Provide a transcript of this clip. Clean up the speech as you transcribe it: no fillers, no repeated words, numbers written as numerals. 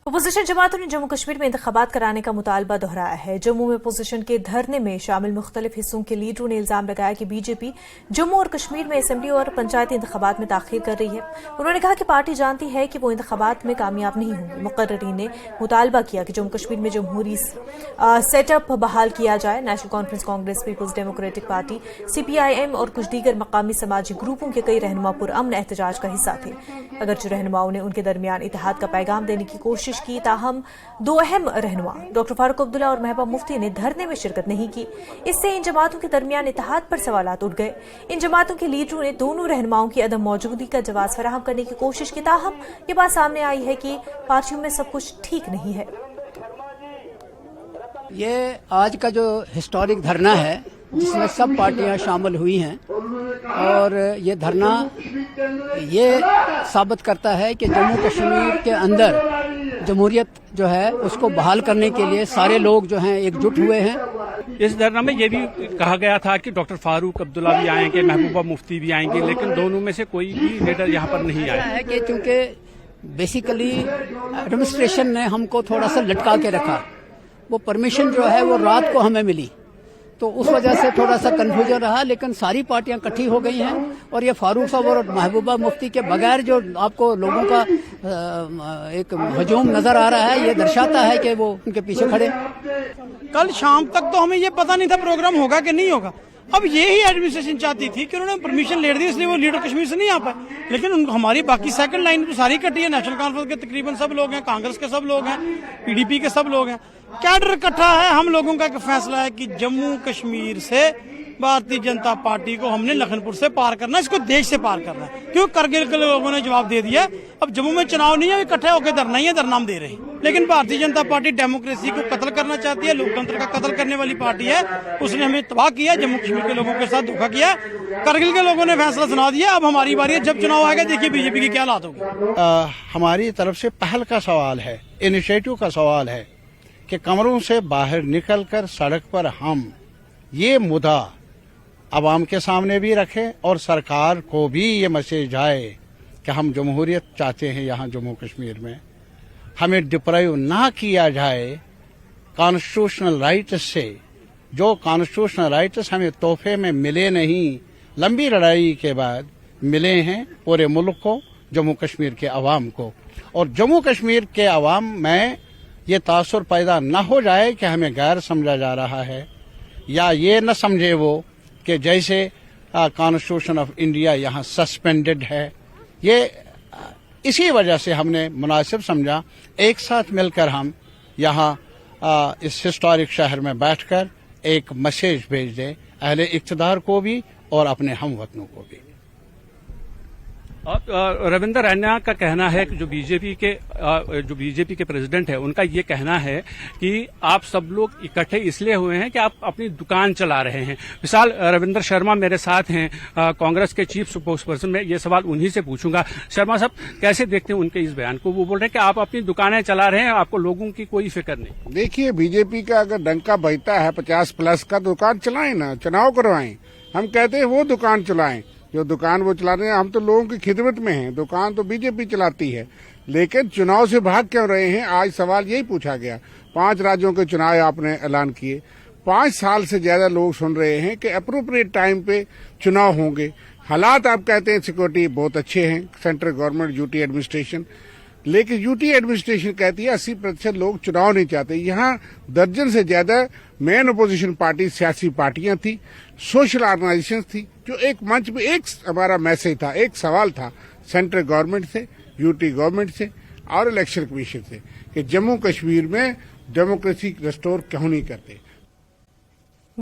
Opposition जमातों ने जम्मू कश्मीर में इंतखाबात कराने का मुतालबा दोहराया है। जम्मू में अपोजिशन के धरने में शामिल मुख्तलिफ हिस्सों के लीडरों ने इल्जाम लगाया कि बीजेपी जम्मू और कश्मीर में असेंबली और पंचायती इंतखाबात में ताखीर कर रही है। उन्होंने कहा कि पार्टी जानती है कि वो इंतखाबात में कामयाब नहीं होंगी। मुकर्रीन ने मुतालबा किया कि जम्मू कश्मीर में जमहूरी सेटअप बहाल किया जाए। National Conference Congress, Peoples Democratic Party, CPIM और कुछ दीगर मकामी समाजी ग्रुपों के कई रहनुमा पुरअमन एहतजाज का हिस्सा थे। अगरचे रहनुमाओं ने उनके दरमियान इत्तेहाद का पैगाम देने की कोशिश की, ताहम दो अहम रहनुमा डॉक्टर फारूक अब्दुल्ला और महबूबा मुफ्ती ने धरने में शिरकत नहीं की। इससे इन जमातों के दरमियान इत्तेहाद पर सवालात उठ गए। इन जमातों के लीडरों ने दोनों रहनुमाओं की अदम मौजूदगी का जवाब फराहम करने की कोशिश की, ताहम ये बात सामने आई है कि पार्टियों में सब कुछ ठीक नहीं है। ये आज का जो हिस्टोरिक धरना है जिसमें सब पार्टियां शामिल हुई हैं और ये धरना ये साबित करता है कि जम्मू कश्मीर के अंदर जमहूरियत जो है उसको बहाल करने के लिए सारे लोग जो हैं एकजुट हुए हैं। इस धरना में ये भी कहा गया था कि डॉक्टर फारूक अब्दुल्ला भी आएंगे, महबूबा मुफ्ती भी आएंगे, लेकिन दोनों में से कोई भी लीडर यहाँ पर नहीं आया है कि क्योंकि बेसिकली एडमिनिस्ट्रेशन ने हमको थोड़ा सा लटका के रखा। वो परमिशन जो है वो रात को हमें मिली, तो उस वजह से थोड़ा सा कंफ्यूजन रहा, लेकिन सारी पार्टियां इकट्ठी हो गई हैं और ये फारूक साहब और महबूबा मुफ्ती के बगैर जो आपको लोगों का एक हजूम नजर आ रहा है, ये दर्शाता है कि वो उनके पीछे खड़े। कल शाम तक तो हमें ये पता नहीं था प्रोग्राम होगा कि नहीं होगा। अब यही एडमिनिस्ट्रेशन चाहती थी कि उन्होंने परमिशन ले दी, इसलिए वो लीडर कश्मीर से नहीं आ पाए, लेकिन हमारी बाकी सेकंड लाइन तो सारी कटी है। नेशनल कॉन्फ्रेंस के तकरीबन सब लोग हैं, कांग्रेस के सब लोग हैं, PDP के सब लोग हैं, कैडर इकट्ठा है। हम लोगों का एक फैसला है कि जम्मू कश्मीर से भारतीय जनता पार्टी को हमने लखनपुर से पार करना है, इसको देश से पार करना है। क्यों करगिल के लोगों ने जवाब दे दिया, अब जम्मू में चुनाव नहीं है, इकट्ठे होकर धरना ही है, धरना हम दे रहे हैं। लेकिन भारतीय जनता पार्टी डेमोक्रेसी को कत्ल करना चाहती है, लोकतंत्र का कत्ल करने वाली पार्टी है। उसने हमें तबाह किया, जम्मू कश्मीर के लोगों के साथ धोखा किया। करगिल के लोगों ने फैसला सुना दिया, अब हमारी बारी है। जब चुनाव आएगा देखिए बीजेपी की क्या हालत होगी। हमारी तरफ से पहल का सवाल है, इनिशिएटिव का सवाल है कि कमरों से बाहर निकलकर सड़क पर हम ये मुद्दा आवाम के सामने भी रखें और सरकार को भी ये मैसेज आए कि हम जमहूरियत चाहते हैं यहाँ जम्मू कश्मीर में। हमें डिप्राइव ना किया जाए कॉन्स्टिट्यूशनल राइट्स से। जो कॉन्स्टिट्यूशनल राइट्स हमें तोहफे में मिले नहीं, लंबी लड़ाई के बाद मिले हैं पूरे मुल्क को, जम्मू कश्मीर के अवाम को। और जम्मू कश्मीर के अवाम में ये तासुर पैदा न हो जाए कि हमें गैर समझा जा रहा है, या ये न समझे वो कि जैसे कॉन्स्टिट्यूशन ऑफ इंडिया यहाँ सस्पेंडेड है। ये इसी वजह से हमने मुनासिब समझा एक साथ मिलकर हम यहाँ इस हिस्टोरिक शहर में बैठकर एक मैसेज भेज दें अहले इक़्तिदार को भी और अपने हमवतनों को भी। रविंदर रैना का कहना है कि जो बीजेपी के प्रेसिडेंट है, उनका ये कहना है कि आप सब लोग इकट्ठे इसलिए हुए हैं कि आप अपनी दुकान चला रहे हैं। मिसाल रविंदर शर्मा मेरे साथ हैं, कांग्रेस के चीफ स्पोक्स पर्सन। मैं ये सवाल उन्हीं से पूछूंगा। शर्मा साहब, कैसे देखते हैं उनके इस बयान को? वो बोल रहे हैं कि आप अपनी दुकानें चला रहे हैं, आपको लोगों की कोई फिक्र नहीं। देखिए, बीजेपी का अगर डंका बजता है 50+ का, दुकान चलाएं ना, चुनाव करवाएं। हम कहते हैं वो दुकान चलाएं जो दुकान वो चला रहे हैं। हम तो लोगों की खिदमत में हैं, दुकान तो बीजेपी चलाती है, लेकिन चुनाव से भाग क्यों रहे हैं? आज सवाल यही पूछा गया। 5 राज्यों के चुनाव आपने ऐलान किए, 5 साल से ज्यादा लोग सुन रहे हैं कि अप्रोप्रिएट टाइम पे चुनाव होंगे। हालात आप कहते हैं सिक्योरिटी बहुत अच्छे हैं, सेंट्रल गवर्नमेंट यूटी एडमिनिस्ट्रेशन, लेकिन यूटी एडमिनिस्ट्रेशन कहती है 80% लोग चुनाव नहीं चाहते। यहाँ दर्जन से ज्यादा मेन अपोजिशन पार्टी, सियासी पार्टियां थी, सोशल ऑर्गेनाइजेशन थी, जो एक मंच पे एक हमारा मैसेज था, एक सवाल था सेंट्रल गवर्नमेंट से, यूटी गवर्नमेंट से और इलेक्शन कमीशन से कि जम्मू कश्मीर में डेमोक्रेसी रिस्टोर क्यों नहीं करते।